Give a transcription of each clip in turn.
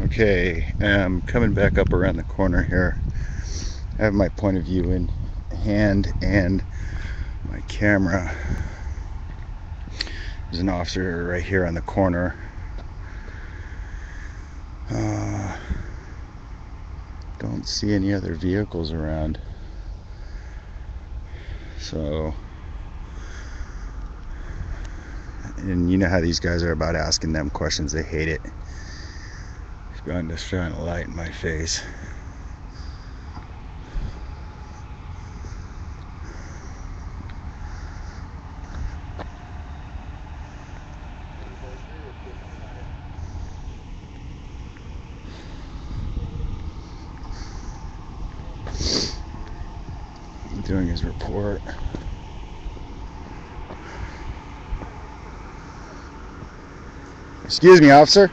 Okay, I'm coming back up around the corner here. I have my point of view in hand and my camera. There's an officer right here on the corner. Don't see any other vehicles around. So, and you know how these guys are about asking them questions. They hate it. I'm just trying to light in my face. Doing his report. Excuse me, officer.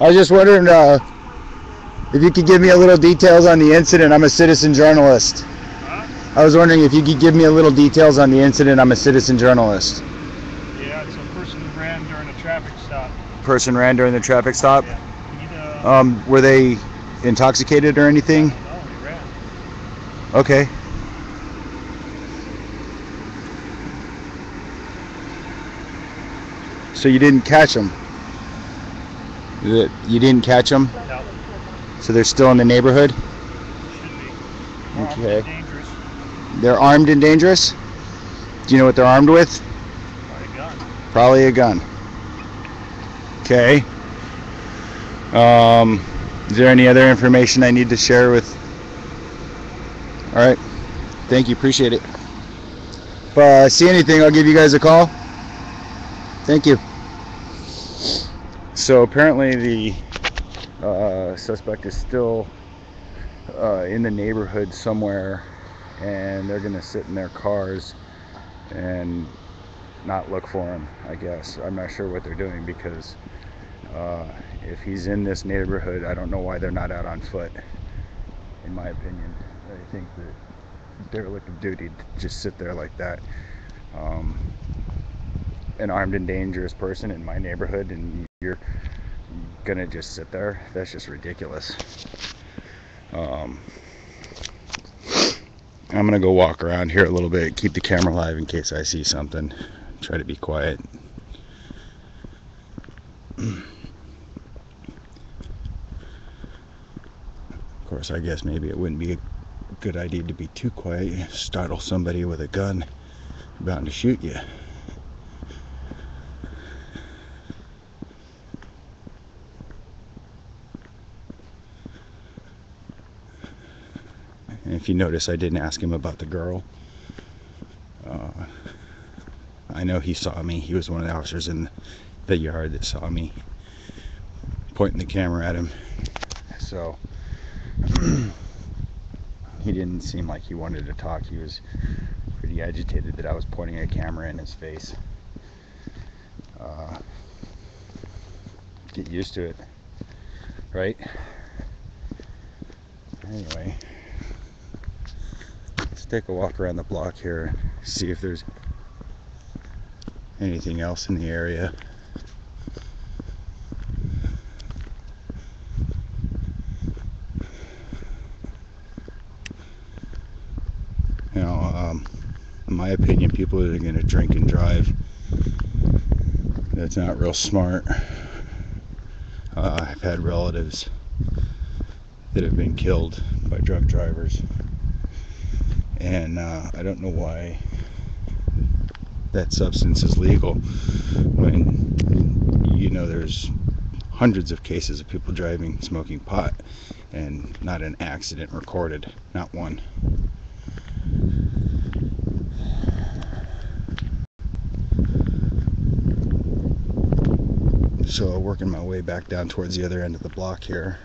I was just wondering if you could give me a little details on the incident. I'm a citizen journalist. Huh? I was wondering if you could give me a little details on the incident. I'm a citizen journalist. Yeah, it's a person who ran during a traffic stop. Person ran during the traffic stop? Yeah. Were they intoxicated or anything? No, he ran. Okay. So you didn't catch them? You didn't catch them? No. So they're still in the neighborhood? Should be. Okay. Dangerous. They're armed and dangerous? Do you know what they're armed with? Probably a gun. Probably a gun. Okay. Is there any other information I need to share with? All right. Thank you. Appreciate it. If I see anything, I'll give you guys a call. Thank you. So apparently the suspect is still in the neighborhood somewhere, and they're going to sit in their cars and not look for him, I guess. I'm not sure what they're doing, because if he's in this neighborhood, I don't know why they're not out on foot, in my opinion. I think that derelict of duty to just sit there like that. An armed and dangerous person in my neighborhood, and you're gonna just sit there? That's just ridiculous. I'm gonna go walk around here a little bit, keep the camera live in case I see something. Try to be quiet. Of course, I guess maybe it wouldn't be a good idea to be too quiet. You startle somebody with a gun, bound to shoot you. And if you notice, I didn't ask him about the girl. I know he saw me. He was one of the officers in the yard that saw me pointing the camera at him. So he didn't seem like he wanted to talk. He was pretty agitated that I was pointing a camera in his face. Get used to it, right? Anyway, let's take a walk around the block here, see if there's anything else in the area. You know, in my opinion, people that are going to drink and drive, that's not real smart. I've had relatives that have been killed by drunk drivers, and I don't know why that substance is legal when, you know, there's hundreds of cases of people driving smoking pot and not an accident recorded, not one. So working my way back down towards the other end of the block here.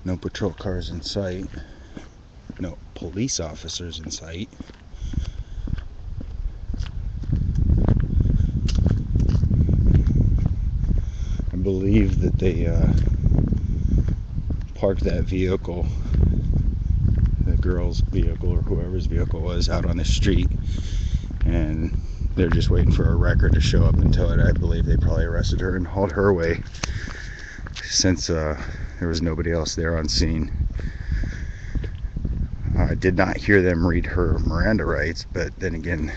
No patrol cars in sight. No police officers in sight. I believe that they parked that vehicle girl's vehicle or whoever's vehicle was out on the street, and they're just waiting for a wrecker to show up and tow it. I believe they probably arrested her and hauled her away, since there was nobody else there on scene. I did not hear them read her Miranda rights, but then again,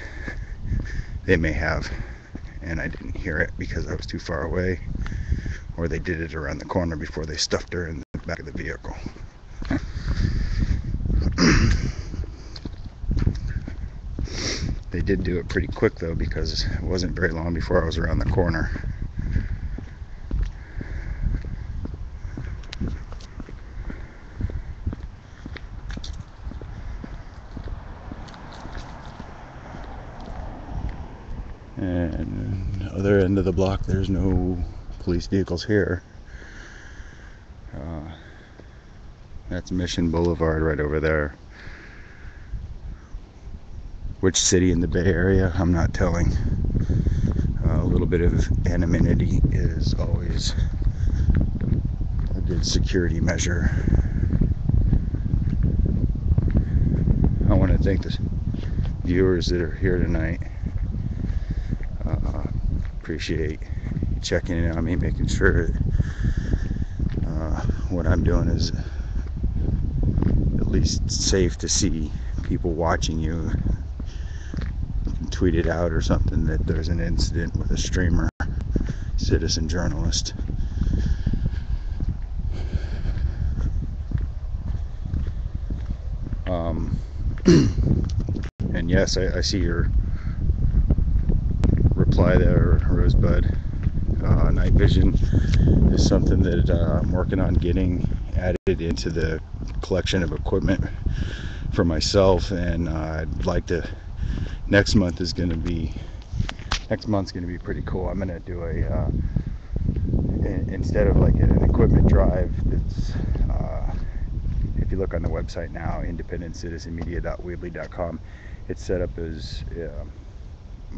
they may have, and I didn't hear it because I was too far away, or they did it around the corner before they stuffed her in the back of the vehicle. They did do it pretty quick though, because it wasn't very long before I was around the corner. And other end of the block, there's no police vehicles here. That's Mission Boulevard right over there. Which city in the Bay Area, I'm not telling. A little bit of anonymity is always a good security measure. I want to thank the viewers that are here tonight. Appreciate you checking in on me, making sure what I'm doing is at least safe to see people watching you. You can tweet it out or something that there's an incident with a streamer, citizen journalist. And yes, I see your reply there, Rosebud. Night vision is something that I'm working on getting added into the collection of equipment for myself, and I'd like to. Next month's going to be pretty cool. I'm going to do a instead of like an equipment drive that's if you look on the website now, independentcitizenmedia.weebly.com, it's set up as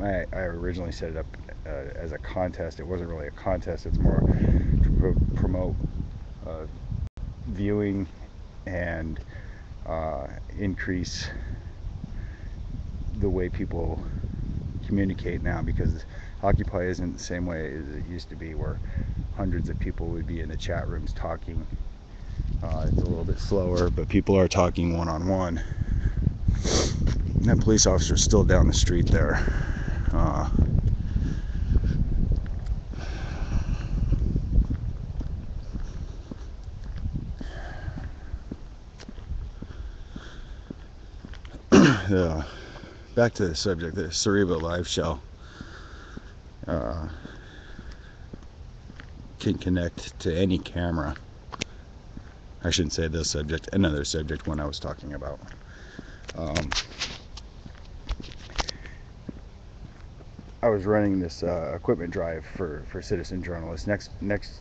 I originally set it up as a contest. It wasn't really a contest. It's more to promote viewing and increase the way people communicate now, because Occupy isn't the same way as it used to be, where hundreds of people would be in the chat rooms talking. It's a little bit slower, but people are talking one-on-one. And that police officer's still down the street there. Back to the subject, the Cerebro live shell can connect to any camera. I shouldn't say this subject, another subject one I was talking about. I was running this equipment drive for citizen journalists. Next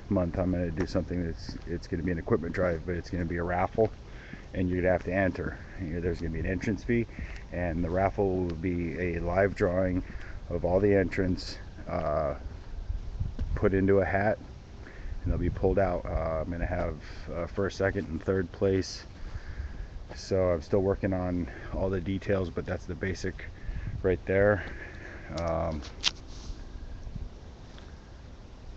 month I'm going to do something it's going to be an equipment drive, but it's going to be a raffle, and you're going to have to enter. There's going to be an entrance fee, and the raffle will be a live drawing of all the entrants put into a hat, and they'll be pulled out. I'm going to have first, second, and third place. So I'm still working on all the details, but that's the basic right there. I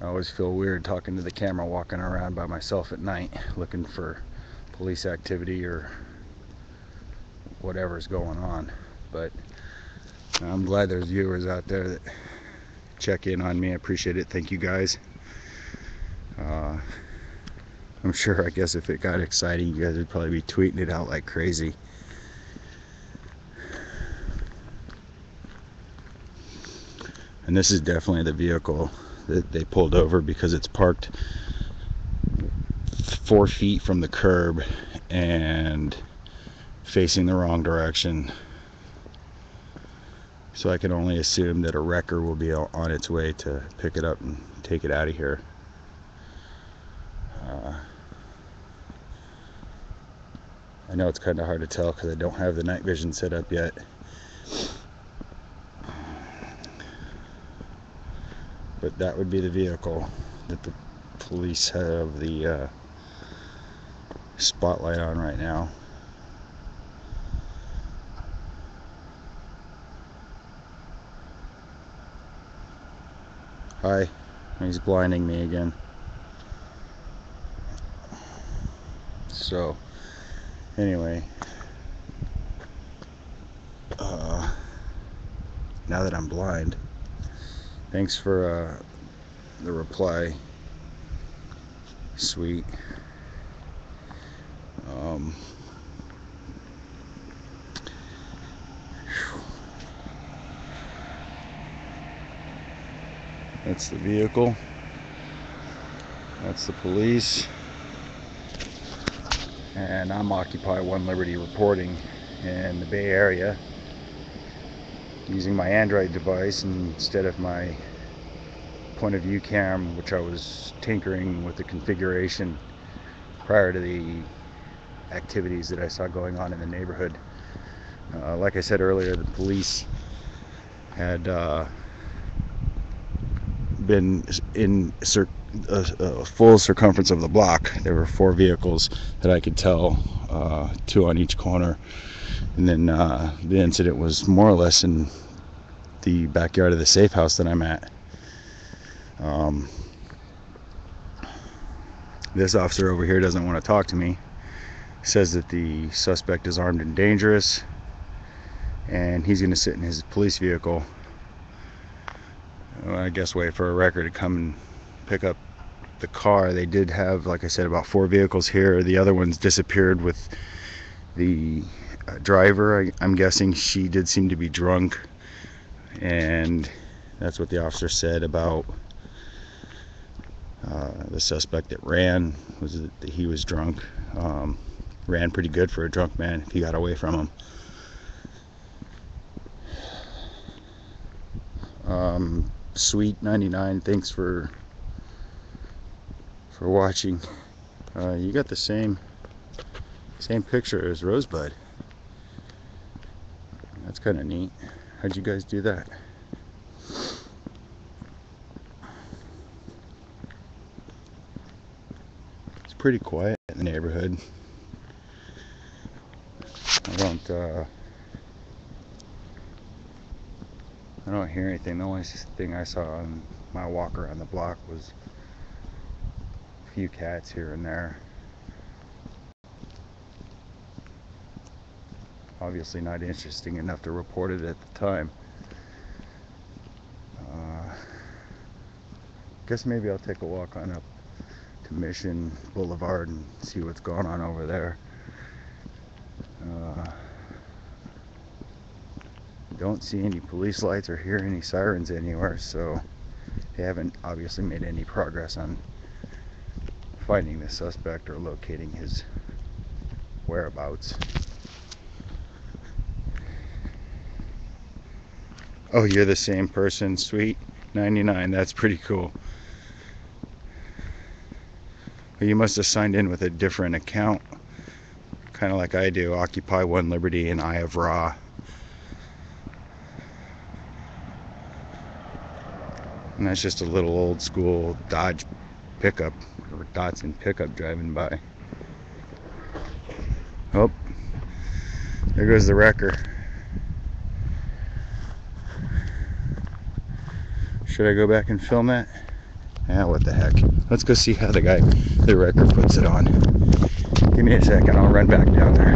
always feel weird talking to the camera walking around by myself at night looking for police activity or whatever's going on, but I'm glad there's viewers out there that check in on me. I appreciate it. Thank you guys. I'm sure, I guess if it got exciting, you guys would probably be tweeting it out like crazy. And this is definitely the vehicle that they pulled over, because it's parked 4 feet from the curb and facing the wrong direction. So I can only assume that a wrecker will be on its way to pick it up and take it out of here. I know it's kind of hard to tell because I don't have the night vision set up yet. But that would be the vehicle that the police have the spotlight on right now. Hi. He's blinding me again. So, anyway, now that I'm blind, thanks for the reply. Sweet. That's the vehicle. That's the police. And I'm Occupy 1 Liberty reporting in the Bay Area using my Android device instead of my point of view cam, which I was tinkering with the configuration prior to the activities that I saw going on in the neighborhood. Like I said earlier, the police had been in a full circumference of the block. There were 4 vehicles that I could tell, 2 on each corner, and then the incident was more or less in the backyard of the safe house that I'm at. This officer over here doesn't want to talk to me. Says that the suspect is armed and dangerous, and he's going to sit in his police vehicle. I guess wait for a wrecker to come and pick up the car. They did have, like I said, about 4 vehicles here. The other ones disappeared with the driver. I'm guessing she did seem to be drunk, and that's what the officer said about the suspect that ran, was that he was drunk. Ran pretty good for a drunk man if he got away from him. Sweet 99, thanks for watching. You got the same picture as Rosebud. That's kind of neat. How'd you guys do that? It's pretty quiet in the neighborhood. I don't hear anything. The only thing I saw on my walk around the block was a few cats here and there. Obviously not interesting enough to report it at the time. Guess maybe I'll take a walk on up to Mission Boulevard and see what's going on over there. Don't see any police lights or hear any sirens anywhere, so they haven't obviously made any progress on finding the suspect or locating his whereabouts. Oh, you're the same person, Sweet 99. That's pretty cool. Well, you must have signed in with a different account, kind of like I do, Occupy 1 Liberty and Eye of Ra. And that's just a little old school Dodge pickup, or Datsun pickup driving by. Oh, there goes the wrecker. Should I go back and film that? Yeah, what the heck. Let's go see how the wrecker puts it on. Give me a second, I'll run back down there.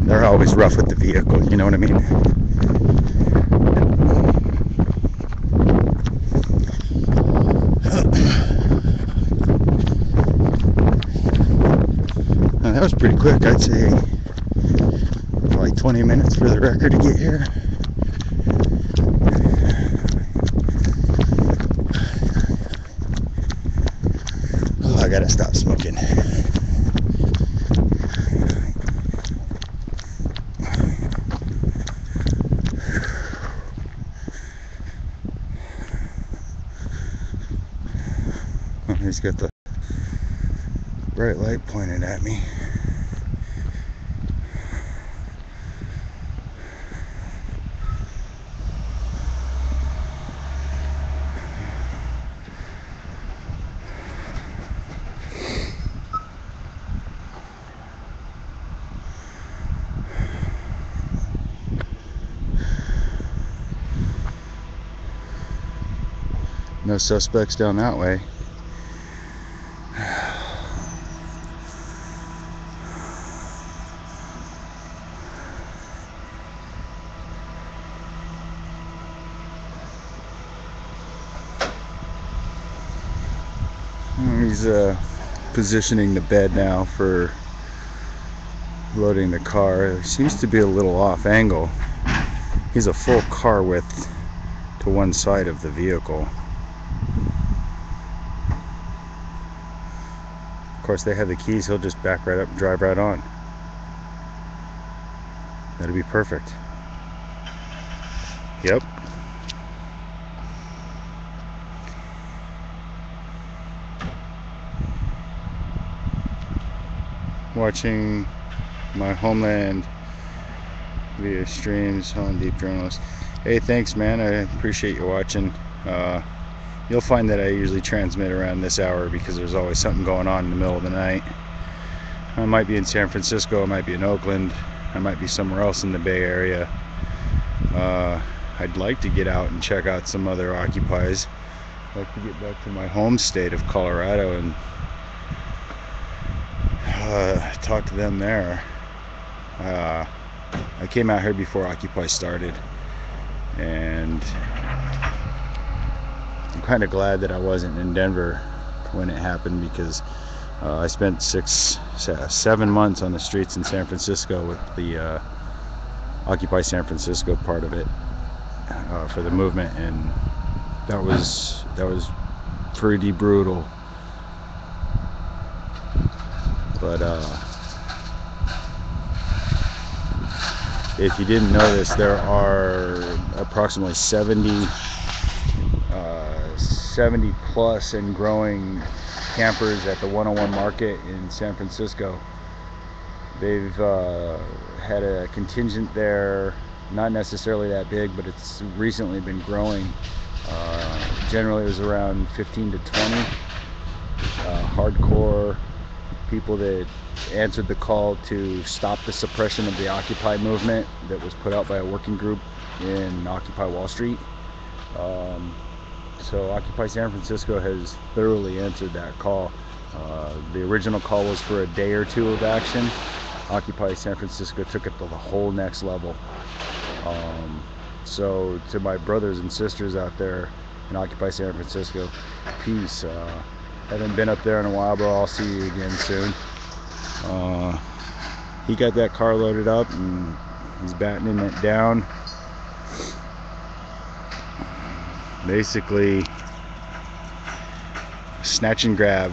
They're always rough with the vehicle, you know what I mean? That was pretty quick. I'd say like 20 minutes for the wrecker to get here. Oh, I gotta stop smoking. Oh, he's got the bright light pointed at me. No suspects down that way. He's positioning the bed now for loading the car. It seems to be a little off angle. He's a full car width to one side of the vehicle. Of course, they have the keys. He'll just back right up and drive right on. That'll be perfect. Yep. Watching my homeland via streams on Deep Journalist. Hey, thanks, man. I appreciate you watching. You'll find that I usually transmit around this hour because there's always something going on in the middle of the night. I might be in San Francisco, I might be in Oakland, I might be somewhere else in the Bay Area. I'd like to get out and check out some other Occupies. I'd like to get back to my home state of Colorado and talk to them there. I came out here before Occupy started, and I'm kind of glad that I wasn't in Denver when it happened, because I spent 7 months on the streets in San Francisco with the Occupy San Francisco part of it for the movement, and that was pretty brutal. But if you didn't know this, there are approximately 70 plus and growing campers at the 101 Market in San Francisco. They've had a contingent there, not necessarily that big, but it's recently been growing. Generally it was around 15 to 20 hardcore people that answered the call to stop the suppression of the Occupy movement that was put out by a working group in Occupy Wall Street. So Occupy San Francisco has thoroughly answered that call. The original call was for a day or two of action. Occupy San Francisco took it to the whole next level. So to my brothers and sisters out there in Occupy San Francisco, peace. Haven't been up there in a while, but I'll see you again soon. He got that car loaded up and he's battening it down. Basically snatch and grab.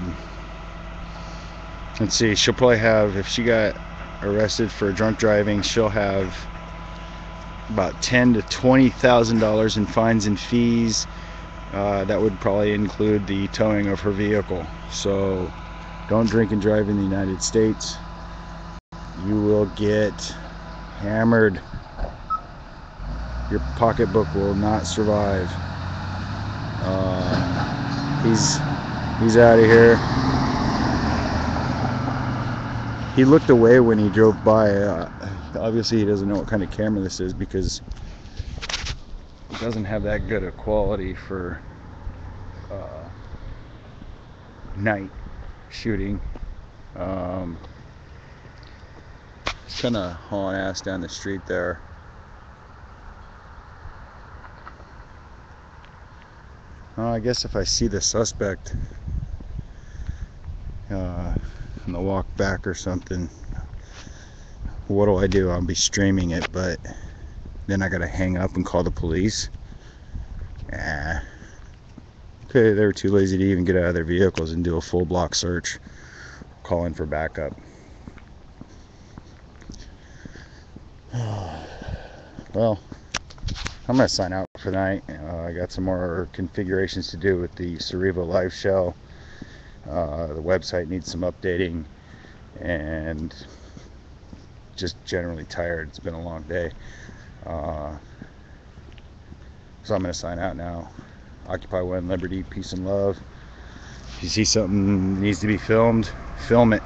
Let's see, she'll probably have, if she got arrested for drunk driving, she'll have about $10,000 to $20,000 in fines and fees. That would probably include the towing of her vehicle. So don't drink and drive in the United States. You will get hammered. Your pocketbook will not survive. He's out of here. He looked away when he drove by. Obviously he doesn't know what kind of camera this is, because it doesn't have that good a quality for night shooting. Just kind of hauling ass down the street there. I guess if I see the suspect on the walk back or something, what do? I'll be streaming it, but then I gotta hang up and call the police. Okay, they were too lazy to even get out of their vehicles and do a full block search, calling for backup. Well, I'm gonna sign out for the night. I got some more configurations to do with the Cerevo live show. The website needs some updating, and just generally tired. It's been a long day. So I'm going to sign out now. Occupy One Liberty, peace and love. If you see something that needs to be filmed, film it.